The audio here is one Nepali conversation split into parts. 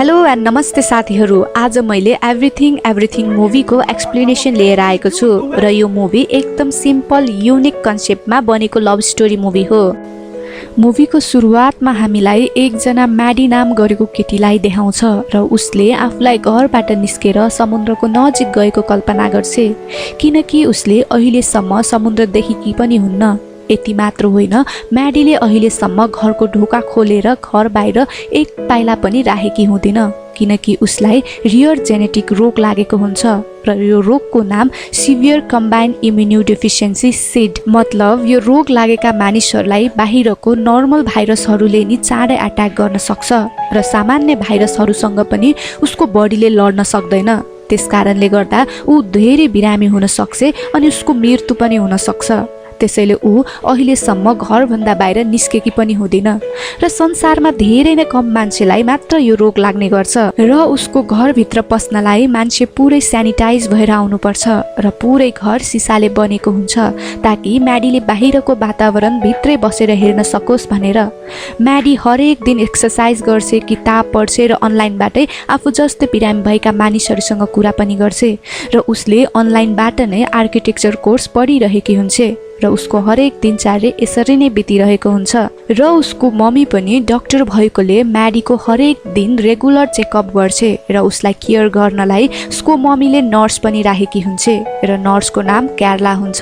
हेलो एन्ड नमस्ते साथीहरू। आज मैले एभ्रिथिङ मुभीको एक्सप्लेनेसन लिएर आएको छु र यो मुभी एकदम सिम्पल युनिक कन्सेप्टमा बनेको लभ स्टोरी मुभी हो। मुभीको सुरुवातमा हामीलाई एकजना म्याडी नाम गरेको केटीलाई देखाउँछ र उसले आफूलाई घरबाट निस्केर समुद्रको नजिक गएको कल्पना गर्छ, किनकि उसले अहिलेसम्म समुद्र देखेकी पनि हुन्न। यति मात्र होइन, म्याडीले अहिलेसम्म घरको ढोका खोलेर घर बाहिर एक पाइला पनि राखेकी हुँदैन, किनकि उसलाई रियर जेनेटिक रोग लागेको हुन्छ र यो रोगको नाम सिभियर कम्बाइन्ड इम्युनोडेफिसियन्सी सिड। मतलब यो रोग लागेका मानिसहरूलाई बाहिरको नर्मल भाइरसहरूले नि चाँडै अट्याक गर्न सक्छ र सामान्य भाइरसहरूसँग पनि उसको बडीले लड्न सक्दैन। त्यसकारणले गर्दा ऊ धेरै बिरामी हुन सक्छ अनि उसको मृत्यु पनि हुन सक्छ। त्यसैले ऊ अहिलेसम्म घरभन्दा बाहिर निस्केकी पनि हुँदैन र संसारमा धेरै नै कम मान्छेलाई मात्र यो रोग लाग्ने गर्छ र उसको घरभित्र पस्नलाई मान्छे पुरै सेनिटाइज भएर आउनुपर्छ र पुरै घर सिसाले बनेको हुन्छ ताकि म्याडीले बाहिरको वातावरण भित्रै बसेर हेर्न सकोस् भनेर। म्याडी हरेक दिन एक्सर्साइज गर्छ, किताब पढ्छ र अनलाइनबाटै आफू जस्तै बिरामी भएका मानिसहरूसँग कुरा पनि गर्छ र उसले अनलाइनबाट नै आर्किटेक्चर कोर्स पढिरहेकी हुन्छ र उसको हरेक दिनचर्या यसरी नै बितिरहेको हुन्छ र उसको मम्मी पनि डाक्टर भएकोले म्याडीको हरेक दिन रेगुलर चेकअप गर्छ र उसलाई केयर गर्नलाई उसको मम्मीले नर्स पनि राखेकी हुन्छ र नर्सको नाम क्यारला हुन्छ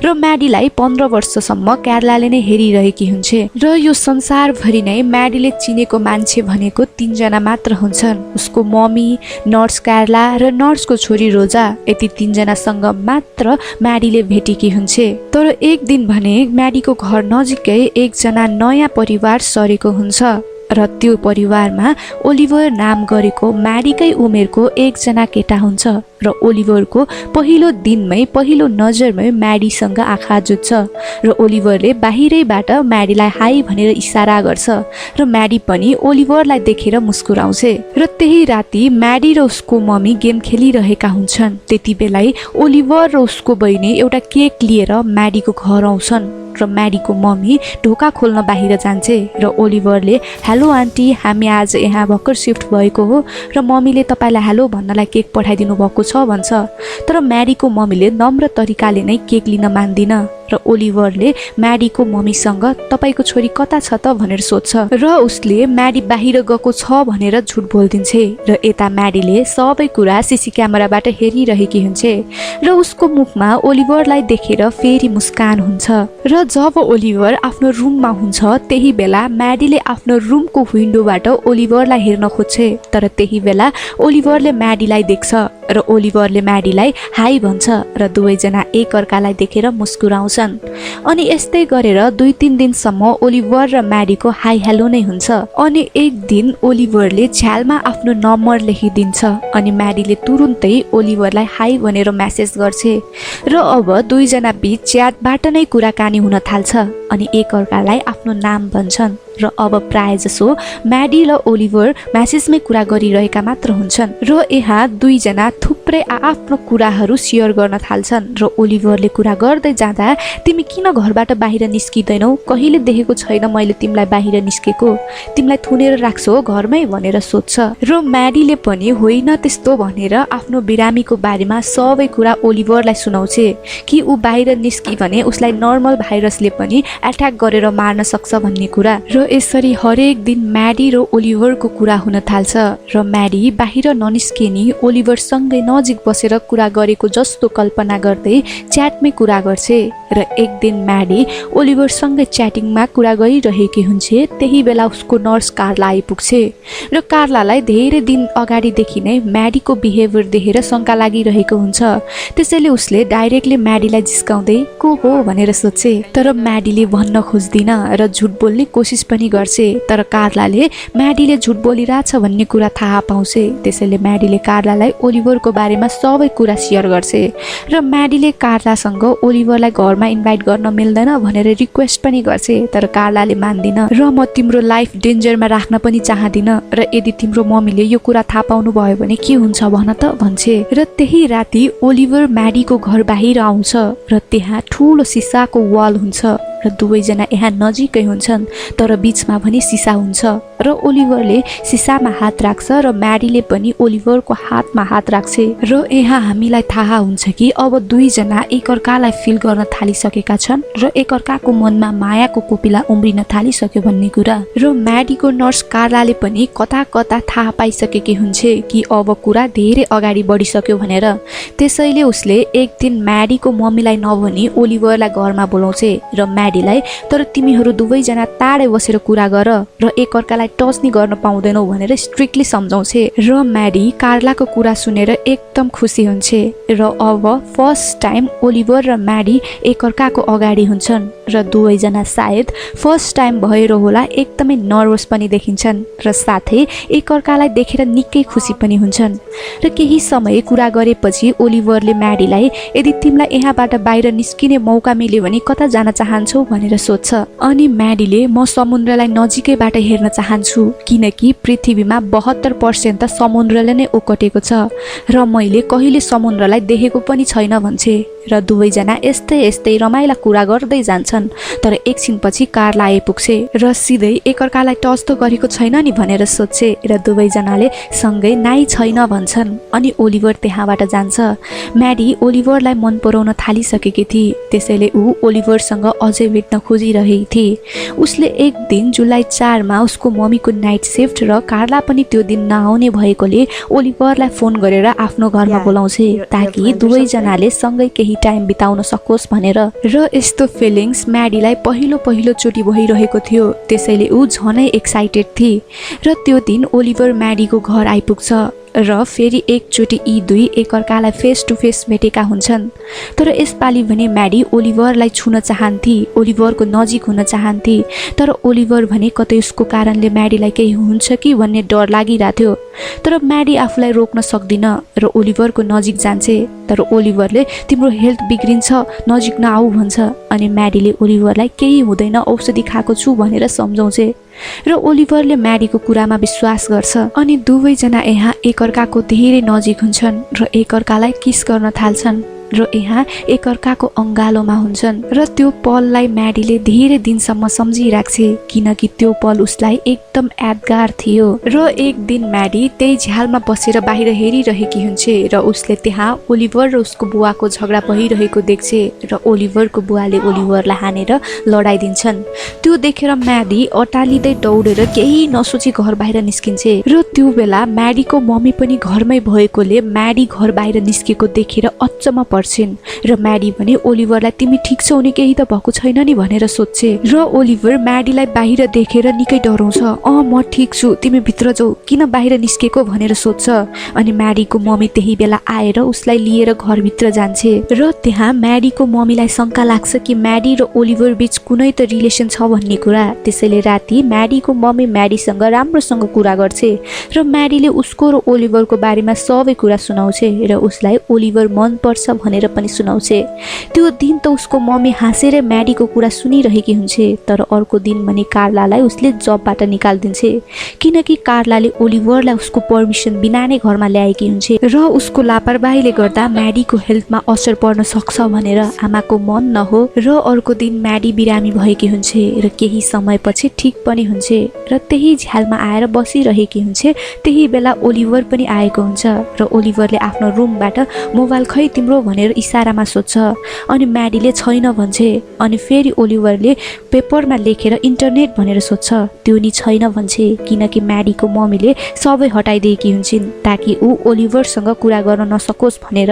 र म्याडीलाई 15 वर्षसम्म क्यारलाले नै हेरिरहेकी हुन्छ र यो संसारभरि नै म्याडीले चिनेको मान्छे भनेको 3 जना मात्र हुन्छन्, उसको मम्मी, नर्स क्यारला र नर्सको छोरी रोजा। यति 3 जनासँग मात्र म्याडीले भेटेकी हुन्छ। तर एक दिन भने म्याडीको घर नजिकै एकजना नयाँ परिवार सरेको हुन्छ र त्यो परिवारमा ओलिभर नाम गरेको म्याडीकै उमेरको एकजना केटा हुन्छ र ओलिभरको पहिलो दिनमै पहिलो नजरमै म्याडीसँग आँखा जुत्छ र ओलिभरले बाहिरैबाट म्याडीलाई हाई भनेर इसारा गर्छ र म्याडी पनि ओलिभरलाई देखेर मुस्कुराउँछ र त्यही राति म्याडी र उसको मम्मी गेम खेलिरहेका हुन्छन्। त्यति बेलै ओलिभर र उसको बहिनी एउटा केक लिएर म्याडीको घर आउँछन् र म्याडीको मम्मी ढोका खोल्न बाहिर जान्छ र ओलिभरले हेलो आन्टी, हामी आज यहाँ भर्खर सिफ्ट भएको हो र मम्मीले तपाईँलाई हेलो भन्नलाई केक पठाइदिनु भएको छ भन्छ। तर म्याडीको मम्मीले नम्र तरिकाले नै केक लिन मान्दिन र ओलिभरले म्याडीको मम्मीसँग तपाईँको छोरी कता छ त भनेर सोध्छ र उसले म्याडी बाहिर गएको छ भनेर झुट बोलिदिन्छ र यता म्याडीले सबै कुरा सीसी क्यामेराबाट हेरिरहेकी हुन्छ र उसको मुखमा ओलिभरलाई देखेर फेरि मुस्कान हुन्छ र जब ओलिभर आफ्नो रुममा हुन्छ त्यही बेला म्याडीले आफ्नो रुमको विन्डोबाट ओलिभरलाई हेर्न खोज्छ। तर त्यही बेला ओलिभरले म्याडीलाई देख्छ र ओलिभरले म्याडीलाई हाई भन्छ र दुवैजना एकअर्कालाई देखेर मुस्कुराउँछन्। अनि यस्तै गरेर 2-3 दिनसम्म ओलिभर र म्याडीको हाई हेलो नै हुन्छ। अनि एक दिन ओलिभरले झ्यालमा आफ्नो नम्बर लेखिदिन्छ अनि म्याडीले तुरुन्तै ओलिभरलाई हाई भनेर मेसेज गर्छ र अब दुईजना बीच च्याटबाट नै कुराकानी हुन थाल्छ अनि एकअर्कालाई आफ्नो नाम भन्छन् र अब प्राय जसो म्याडी र ओलिभर मेसेजमै कुरा गरिरहेका मात्र हुन्छन् र यहाँ दुईजना थुप्रै आफ्नो कुराहरू सेयर गर्न थाल्छन् र ओलिभरले कुरा गर्दै जाँदा तिमी किन घरबाट बाहिर निस्किदैनौ, कहिले देखेको छैन मैले तिमीलाई बाहिर निस्केको, तिमीलाई थुनेर राख्छौ घरमै भनेर सोध्छ र म्याडीले पनि होइन त्यस्तो भनेर आफ्नो बिरामीको बारेमा सबै कुरा ओलिभरलाई सुनाउँछ कि ऊ बाहिर निस्कि भने उसलाई नर्मल भाइरसले पनि एट्याक गरेर मार्न सक्छ भन्ने कुरा। र यसरी हरेक दिन म्याडी र ओलिभरको कुरा हुन थाल्छ र म्याडी बाहिर ननिस्किने ओलिभरसँगै नजिक बसेर कुरा गरेको जस्तो कल्पना गर्दै च्याटमै कुरा गर्छ र एक दिन म्याडी ओलिभरसँगै च्याटिङमा कुरा गरिरहेकी हुन्छ। त्यही बेला उसको नर्स कार्ला आइपुग्छ र कार्लालाई धेरै दिन अगाडिदेखि नै म्याडीको बिहेभियर देखेर शङ्का लागिरहेको हुन्छ। त्यसैले उसले डाइरेक्टली म्याडीलाई जिस्काउँदै को हो भनेर सोध्छ। तर म्याडीले भन्न खोज्दिन र झुट बोल्ने कोसिस पनि गर्छ। तर कार्लाले म्याडीले झुट बोलिरहेछ भन्ने कुरा थाहा पाउँछ। त्यसैले म्याडीले कार्लालाई ओलिभरको बारेमा सबै कुरा सेयर गर्छ र म्याडीले कार्लासँग ओलिभरलाई घरमा इन्भाइट गर्न मिल्दैन भनेर रिक्वेस्ट पनि गर्छ। तर कार्लाले मान्दिन र म तिम्रो लाइफ डेन्जरमा राख्न पनि चाहदिन र यदि तिम्रो मम्मीले यो कुरा थाहा पाउनु भयो भने के हुन्छ भन त भन्छ। र त्यही राति ओलिभर म्याडीको घर बाहिर आउँछ र त्यहाँ ठुलो सिसाको वाल हुन्छ र दुवैजना यहाँ नजिकै हुन्छन्, तर बीचमा भने सिसा हुन्छ र ओलिभरले सिसामा हात राख्छ र म्याडीले पनि ओलिभरको हातमा हात राख्छ र यहाँ हामीलाई थाहा हुन्छ कि अब दुईजना एकअर्कालाई फिल गर्न थालिसकेका छन् र एकअर्काको मनमा मायाको कोपिला उम्रिन थालिसक्यो भन्ने कुरा। र म्याडीको नर्स कार्लाले पनि कता कता थाहा पाइसकेकी हुन्छ कि अब कुरा धेरै अगाडि बढिसक्यो भनेर। त्यसैले उसले एक दिन म्याडीको मम्मीलाई नभनी ओलिभरलाई घरमा बोलाउँछ र म्याडीलाई तर तिमीहरू दुवैजना टाढै बसेर कुरा गर र एकअर्कालाई टच नि गर्न पाउँदैनौ भनेर स्ट्रिक्टली सम्झाउँछ र म्याडी कार्लाको कुरा सुनेर एकदम खुसी हुन्छ र अब फर्स्ट टाइम ओलिभर र म्याडी एकअर्काको अगाडि हुन्छन् र दुवैजना सायद फर्स्ट टाइम भएर होला एकदमै नर्भस पनि देखिन्छन् र साथै एकअर्कालाई देखेर निकै खुसी पनि हुन्छन्। र केही समय कुरा गरेपछि ओलिभरले म्याडीलाई यदि तिमीलाई यहाँबाट बाहिर निस्किने मौका मिल्यो भने कता जान चाहन्छौ भनेर सोध्छ। अनि म्याडीले म समुद्रलाई नजिकैबाट हेर्न चाहन्छु किनकि पृथ्वीमा 72% त समुद्रले नै ओकटेको छ र मैले कहिले समुद्रलाई देखेको पनि छैन भन्छे। र दुवैजना यस्तै यस्तै रमाइला कुरा गर्दै जान्छन्, तर एकछिनपछि कार्ला आइपुग्छे र सिधै एकअर्कालाई टच त गरेको छैन नि भनेर सोध्छे र दुवैजनाले सँगै नाइ छैन भन्छन्। अनि ओलिभर त्यहाँबाट जान्छ। म्याडी ओलिभरलाई मन पराउन थालिसकेकी थिए, त्यसैले ऊ ओलिभरसँग अझै भेट्न खोजिरहेकी थिए। उसले एक दिन जुलाई 4 मा उसको मम्मीको नाइट शिफ्ट र कार्ला पनि त्यो दिन नआउने भएकोले ओलिभरलाई फोन गरेर आफ्नो घरमा बोलाउँछे ताकि दुवैजनाले सँगै केही टाइम बिताउन सकोस् भनेर। र यस्तो फिलिङ्स म्याडीलाई पहिलो चोटि भइरहेको थियो, त्यसैले ऊ झनै एक्साइटेड थिए। र त्यो दिन ओलिभर म्याडीको घर आइपुग्छ र फेरि एकचोटि यी दुई एकअर्कालाई फेस टु फेस भेटेका हुन्छन्। तर यसपालि भने म्याडी ओलिभरलाई छुन चाहन्थे, ओलिभरको नजिक हुन चाहन्थे, तर ओलिभर भने कतै उसको कारणले म्याडीलाई केही हुन्छ कि भन्ने डर लागिरहेको थियो। तर म्याडी आफूलाई रोक्न सक्दिन र ओलिभरको नजिक जान्छे, तर ओलिभरले तिम्रो हेल्थ बिग्रिन्छ नजिक नआऊ भन्छ। अनि म्याडीले ओलिभरलाई केही हुँदैन औषधि खाएको छु भनेर सम्झाउँछे र ओलिभरले म्याडीको कुरामा विश्वास गर्छ। अनि दुवैजना यहाँ एकअर्काको धेरै नजिक हुन्छन् र एकअर्कालाई किस गर्न थाल्छन् र यहाँ एकअर्काको अङ्गालोमा हुन्छन्। र त्यो पललाई म्याडीले धेरै दिनसम्म सम्झिराख्छे किनकि त्यो पल उसलाई एकदम यादगार थियो। र एक दिन म्याडी त्यही झ्यालमा बसेर बाहिर हेरिरहेकी हुन्छे र उसले त्यहाँ ओलिभर र उसको बुवाको झगडा भइरहेको देख्छे र ओलिभरको बुवाले ओलिभरलाई हानेर लडाइदिन्छन्। त्यो देखेर म्याडी अटालिँदै दौडेर केही नसोची घर बाहिर निस्किन्छे र त्यो बेला म्याडीको मम्मी पनि घरमै भएकोले म्याडी घर बाहिर निस्केको देखेर अचम्म र म्याडी भने ओलिभरलाई तिमी ठिक छौ नि, केही त भएको छैन नि भनेर सोध्छे। र ओलिभर म्याडीलाई बाहिर देखेर निकै डराउँछ। म ठिक छु, तिमी भित्र जाऊ, किन बाहिर निस्केको भनेर सोध्छ। अनि म्याडीको मम्मी त्यही बेला आएर उसलाई लिएर घरभित्र जान्छे र त्यहाँ म्याडीको मम्मीलाई शङ्का लाग्छ कि म्याडी र ओलिभर बीच कुनै त रिलेसन छ भन्ने कुरा। त्यसैले राति म्याडीको मम्मी म्याडीसँग राम्रोसँग कुरा गर्छे र म्याडीले उसको र ओलिभरको बारेमा सबै कुरा सुनाउँछे र उसलाई ओलिभर मन पर्छ भनेर पनि सुनाउँछे। त्यो दिन त उसको मम्मी हाँसेर म्याडीको कुरा सुनिरहेकी हुन्छे, तर अर्को दिन भने कार्लालाई उसले जबबाट निकालिदिन्छे किनकि कार्लाले ओलिभरलाई उसको पर्मिसन बिना नै घरमा ल्याएकी हुन्छे र उसको लापरवाहीले गर्दा म्याडीको हेल्थमा असर पर्न सक्छ भनेर आमाको मन नहो। र अर्को दिन म्याडी बिरामी भएकी हुन्छे र केही समयपछि ठिक पनि हुन्छे र त्यही झ्यालमा आएर बसिरहेकी हुन्छे। त्यही बेला ओलिभर पनि आएको हुन्छ र ओलिभरले आफ्नो रुमबाट मोबाइल खै तिम्रो भनेर इसारामा सोध्छ। अनि म्याडीले छैन भन्छे। अनि फेरि ओलिभरले पेपरमा लेखेर इन्टरनेट भनेर सोध्छ, त्यो नि छैन भन्छे किनकि म्याडीको मम्मीले सबै हटाइदिएकी हुन्छन् ताकि ऊ ओलिभरसँग कुरा गर्न नसकोस् भनेर।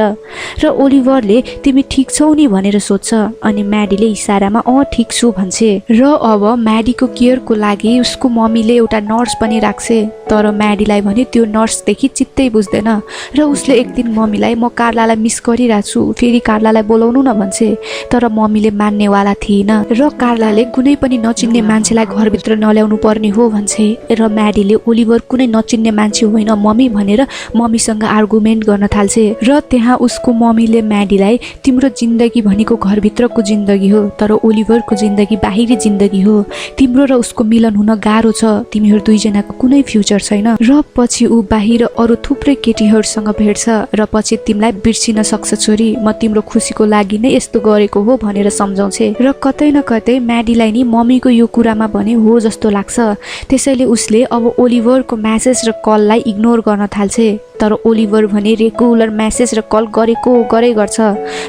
र ओलिभरले तिमी ठिक छौ नि भनेर सोध्छ। अनि म्याडीले इसारामा ठिक छु भन्छे। र अब म्याडीको केयरको लागि उसको मम्मीले एउटा नर्स पनि राख्छे, तर म्याडीलाई भने त्यो नर्सदेखि चित्तै बुझ्दैन र उसले एक दिन मम्मीलाई म कार्लालाई मिस गरिरहेको छु, फेरि कार्लालाई बोलाउनु न भन्छे। तर मम्मीले मान्नेवाला थिएन र कार्लाले कुनै पनि नचिन्ने मान्छेलाई घरभित्र नल्याउनु पर्ने हो भन्छे। र म्याडीले ओलिभर कुनै नचिन्ने मान्छे होइन मम्मी भनेर मम्मीसँग आर्गुमेन्ट गर्न थाल्छे। र त्यहाँ उसको मम्मीले म्याडीलाई तिम्रो जिन्दगी भनेको घरभित्रको जिन्दगी हो, तर ओलिभरको जिन्दगी बाहिरी जिन्दगी हो, तिम्रो र उसको मिलन हुन गाह्रो छ, तिमीहरू दुईजनाको कुनै फ्युचर सुन्दर छैन र पछि ऊ बाहिर अरू थुप्रै केटीहरूसँग भेट्छ र पछि तिमीलाई बिर्सिन सक्छ छोरी, म तिम्रो खुसीको लागि नै यस्तो गरेको हो भनेर सम्झाउँछे र कतै न कतै म्याडीलाई नि मम्मीको यो कुरामा भने हो जस्तो लाग्छ। त्यसैले उसले अब ओलिभरको म्यासेज र कललाई इग्नोर गर्न थाल्छे। तर ओलिभर भने रेगुलर म्यासेज र कल गरे गर्छ,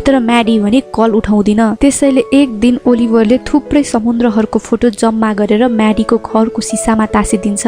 तर म्याडी भने कल उठाउँदिन। त्यसैले एक दिन ओलिभरले थुप्रै समुद्रहरूको फोटो जम्मा गरेर म्याडीको घरको सिसामा टाँसिदिन्छ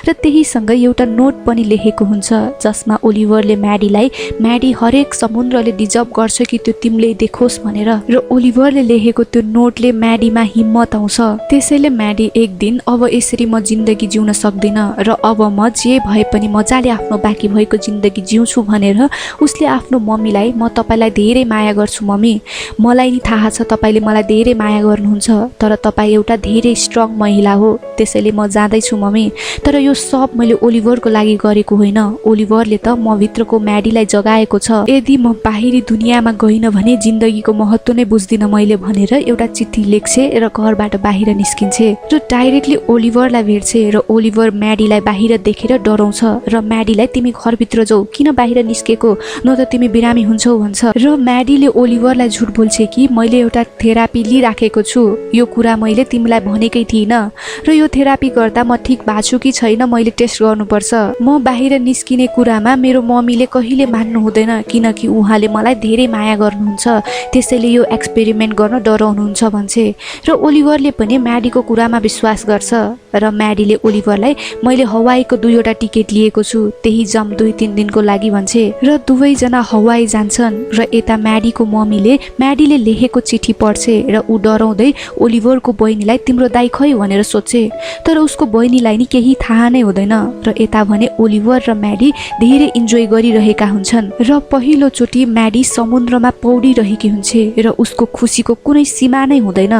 र त्यहीसँग एउटा नोट पनि लेखेको हुन्छ जसमा ओलिभरले म्याडीलाई म्याडी हरेक समुद्रले डिजर्भ गर्छ कि त्यो तिमीले देखोस् भनेर, र ओलिभरले लेखेको त्यो नोटले म्याडीमा हिम्मत आउँछ। त्यसैले म्याडी एक दिन अब यसरी म जिन्दगी जिउन सक्दिन र अब म जे भए पनि मजाले आफ्नो बाँकी भएको जिन्दगी जिउँछु भनेर उसले आफ्नो मम्मीलाई म तपाईलाई धेरै माया गर्छु मम्मी, मलाई नि थाहा छ तपाईले मलाई धेरै माया गर्नुहुन्छ, तर तपाई एउटा धेरै स्ट्रङ महिला हो, त्यसैले म जाँदैछु मम्मी। तर यो सब मैले ओलिभरको लागि गरेको होइन, ओलिभरले त म भित्रको म्याडीलाई जगाएको छ। यदि म बाहिरी दुनियाँमा गइन भने जिन्दगीको महत्त्व नै बुझ्दिन मैले भनेर एउटा चिठी लेख्छे र घरबाट बाहिर निस्किन्छे र डाइरेक्टली ओलिभरलाई भेट्छे र ओलिभर म्याडीलाई बाहिर देखेर डराउँछ र म्याडीलाई तिमी घरभित्र जाऊ, किन बाहिर निस्केको, न त तिमी बिरामी हुन्छौ भन्छ। र म्याडीले ओलिभरलाई झुट बोल्छे कि मैले एउटा थेरापी लिइराखेको छु, यो कुरा मैले तिमीलाई भनेकै थिइनँ र यो थेरापी गर्दा म ठिक भएको छु कि छैन मैले टेस्ट गर्नुपर्छ। म बाहिर निस्किने कुरामा मेरो मम्मीले कहिले मान्नु हुँदैन किनकि उहाँले मलाई धेरै माया गर्नुहुन्छ, त्यसैले यो एक्सपेरिमेन्ट गर्न डराउनुहुन्छ भन्छे र ओलिभरले पनि म्याडीको कुरामा विश्वास गर्छ र म्याडीले ओलिभरलाई मैले हवाईको 2वटा टिकट लिएको छु, त्यही जम 2-3 दिनको लागि भन्छे र दुवैजना हवाई जान्छन् र यता म्याडीको मम्मीले म्याडीले लेखेको चिठी पढ्छे र ऊ डराउँदै ओलिभरको बहिनीलाई तिम्रो दाइ खै भनेर सोध्छे, तर उसको बहिनीलाई नि केही थाहा नै हुँदैन र यता भने ओलिभर र म्याडी धेरै इन्जोय गरिरहेका हुन्छन् र पहिलो चोटि म्याडी समुद्रमा पौडिरहेकी हुन्छे र उसको खुसीको कुनै सीमा नै हुँदैन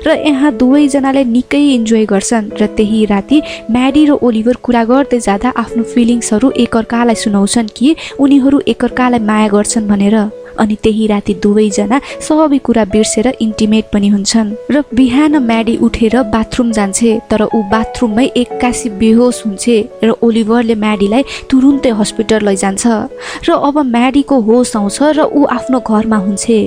र यहाँ दुवैजनाले निकै इन्जोय गर्छन् र त्यही राति म्याडी र ओलिभर कुरा गर्दै जाँदा आफ्नो फिलिङ्सहरू एकअर्कालाई सुनाउँछन् कि उनीहरू एकअर्कालाई माया गर्छन् भनेर। अनि त्यही राति दुवैजना सबै कुरा बिर्सेर इन्टिमेट पनि हुन्छन् र बिहान म्याडी उठेर बाथरुम जान्छे तर ऊ बाथरुममै एक्कासी बेहोस हुन्छे र ओलिभरले म्याडीलाई तुरुन्तै हस्पिटल लैजान्छ र अब म्याडीको होस आउँछ र ऊ आफ्नो घरमा हुन्छे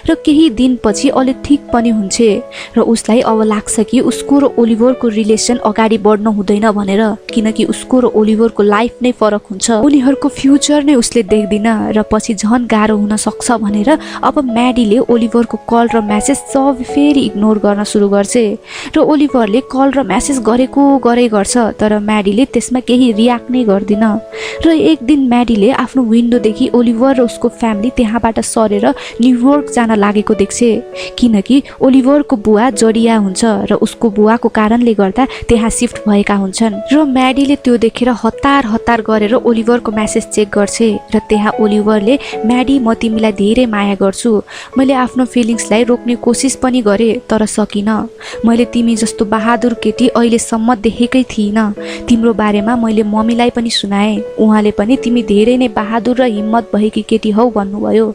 र केही दिनपछि अलि ठिक पनि हुन्छे र उसलाई अब लाग्छ कि उसको र ओलिभरको रिलेसन अगाडि बढ्न हुँदैन भनेर, किनकि उसको र ओलिभरको लाइफ नै फरक हुन्छ, उनीहरूको फ्युचर नै उसले देख्दिन र पछि झन् गाह्रो हुन सक्छ भनेर अब म्याडीले ओलिभरको कल र म्यासेज सब फेरि इग्नोर गर्न सुरु गर्छे र ओलिभरले कल र म्यासेज गरे गर्छ तर म्याडीले त्यसमा केही रियाक्ट नै गर्दिन र एक दिन म्याडीले आफ्नो विन्डोदेखि ओलिभर र उसको फ्यामिली त्यहाँबाट सरेर न्युयोर्क जान लागेको देख्छे, किनकि ओलिभरको बुवा जडिया हुन्छ र उसको बुवाको कारणले गर्दा त्यहाँ शिफ्ट भएका हुन्छन् र म्याडीले त्यो देखेर हतार गरेर ओलिभरको म्यासेज चेक गर्छे र त्यहाँ ओलिभरले म्याडी म तिमीलाई धेरै माया गर्छु, मैले आफ्नो फिलिङ्सलाई रोक्ने कोसिस पनि गरे तर सकिन, मैले तिमी जस्तो बहादुर केटी अहिलेसम्म देखेकै थिइनँ, तिम्रो बारेमा मैले मम्मीलाई पनि सुनाएँ, उहाँले पनि तिमी धेरै नै बहादुर र हिम्मत भएकी केटी हौ भन्नुभयो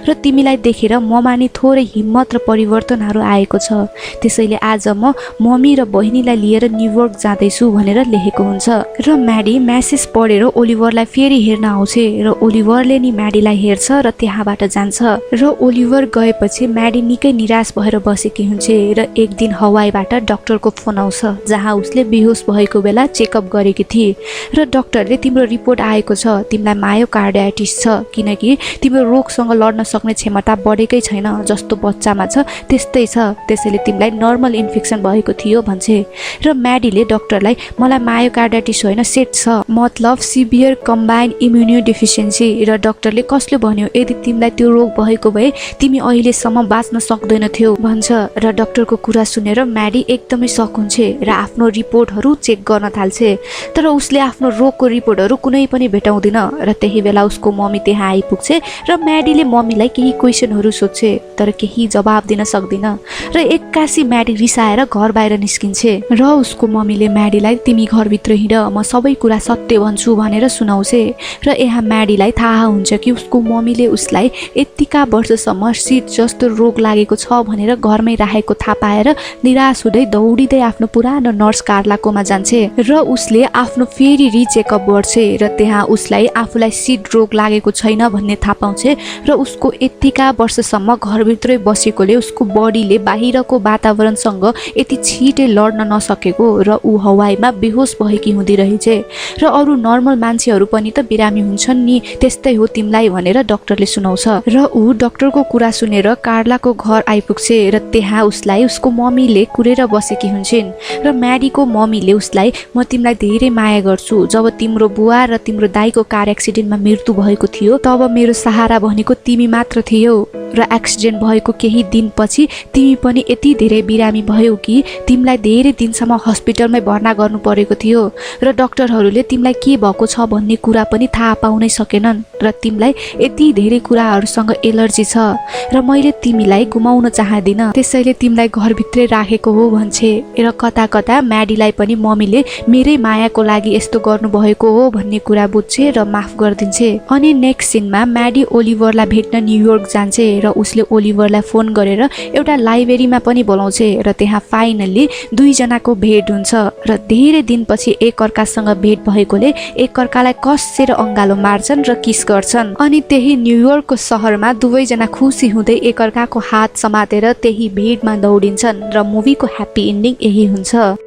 र तिमीलाई देखेर ममा नि थोरै हिम्मत र परिवर्तनहरू आएको छ, त्यसैले आज म मम्मी र बहिनीलाई लिएर न्युयोर्क जाँदैछु भनेर लेखेको हुन्छ र म्याडी म्यासेज पढेर ओलिभरलाई फेरि हेर्न आउँछे र ओलिभरले नि म्याडीलाई हेर्छ र त्यहाँबाट जान्छ र ओलिभर गएपछि म्याडी निकै निराश भएर बसेकी हुन्छे र एक दिन हवाईबाट डाक्टरको फोन आउँछ जहाँ उसले बेहोस भएको बेला चेकअप गरेकी थिए र डाक्टरले तिम्रो रिपोर्ट आएको छ, तिमीलाई मायोकार्डाइटिस छ, किनकि तिम्रो रोगसँग लड्न सक्ने क्षमता बढेकै छैन, जस्तो बच्चामा छ त्यस्तै छ, त्यसैले तिमीलाई नर्मल इन्फेक्सन भएको थियो भन्छे र म्याडीले डाक्टरलाई मलाई मायोकार्डाइटिस होइन सेट छ, मतलब सिभियर कम्बाइन्ड इम्युनो डेफिसियन्सी, र डाक्टरले कसले भन्यो यदि तिमीलाई त्यो रोग भएको भए तिमी अहिलेसम्म बाँच्न सक्दैनथ्यौ भन्छ र डाक्टरको कुरा सुनेर म्याडी एकदमै सक हुन्छे र आफ्नो रिपोर्टहरू चेक गर्न थाल्छे तर उसले आफ्नो रोगको रिपोर्टहरू कुनै पनि भेटाउँदिन र त्यही बेला उसको मम्मी त्यहाँ आइपुग्छे र म्याडीले मम्मीलाई केही क्वेसनहरू सोध्छे तर केही जवाब दिन सक्दिन र एक्कासी म्याडी रिसाएर घर बाहिर निस्किन्छे र उसको मम्मीले म्याडीलाई तिमी घरभित्र हिँड म सबै कुरा सत्य भन्छु भनेर सुनाउँछे र यहाँ म्याडीलाई थाहा हुन्छ कि उसको मम्मीले उसलाई यतिका वर्षसम्म शीत जस्तो रोग लागेको छ भनेर घरमै राखेको थाहा पाएर निराश हुँदै दौडिँदै आफ्नो पुरानो नर्स कार्लाकोमा जान्छे र उसले आफ्नो फेरि रिचेकअप गर्छे र त्यहाँ उसलाई आफूलाई शीत रोग लागेको छैन भन्ने थाहा पाउँछे र उसको यतिका वर्षसम्म घरभित्रै बसेकोले उसको बडीले बाहिरको वातावरणसँग यति छिटै लड्न नसकेको र ऊ हवाईमा बेहोस भएकी हुँदी रहेछे र अरू नर्मल मान्छेहरू पनि त बिरामी हुन्छन् नि त्यस्तै हो तिमीलाई भनेर डाक्टरले सुनाउँछ र ऊ डाक्टरको कुरा सुनेर कार्लाको घर आइपुग्छे र त्यहाँ उसलाई उसको मम्मीले कुरेर बसेकी हुन्छन् र म्याडीको मम्मीले उसलाई म तिमीलाई धेरै माया गर्छु जब तिम्रो बुवा र तिम्रो दाइको कार एक्सिडेन्टमा मृत्यु भएको थियो तब मेरो सहारा भनेको तिमी मात्र थियौ र एक्सिडेन्ट भएको केही दिनपछि तिमी पनि यति धेरै बिरामी भयौ कि तिमीलाई धेरै दिनसम्म हस्पिटलमै भर्ना गर्नु परेको थियो र डाक्टरहरूले तिमीलाई के भएको छ भन्ने कुरा पनि थाहा पाउनै सकेनन् र तिमीलाई यति धेरै कुराहरूसँग एलर्जी छ र मैले तिमीलाई गुमाउन चाहदिन त्यसैले तिमीलाई घरभित्रै राखेको हो भन्छे र कता कता म्याडीलाई पनि मम्मीले मेरै मायाको लागि यस्तो गर्नुभएको हो भन्ने कुरा बुझ्छे र माफ गरिदिन्छे अनि नेक्स्ट सिनमा म्याडी ओलिभरलाई भेट्न न्युयोर्क जान्छे र उसले ओलिभरलाई फोन गरेर एउटा लाइब्रेरीमा पनि बोलाउँछे र त्यहाँ फाइनल्ली दुईजनाको भेट हुन्छ र धेरै दिनपछि एकअर्कासँग भेट भएकोले एकअर्कालाई कसेर अङ्गालो मार्छन् र किस गर्छन् अनि त्यही न्युयोर्कको सहरमा दुवैजना खुसी हुँदै एकअर्काको हात समातेर त्यही भेटमा दौडिन्छन् र मुभीको ह्याप्पी एन्डिङ यही हुन्छ।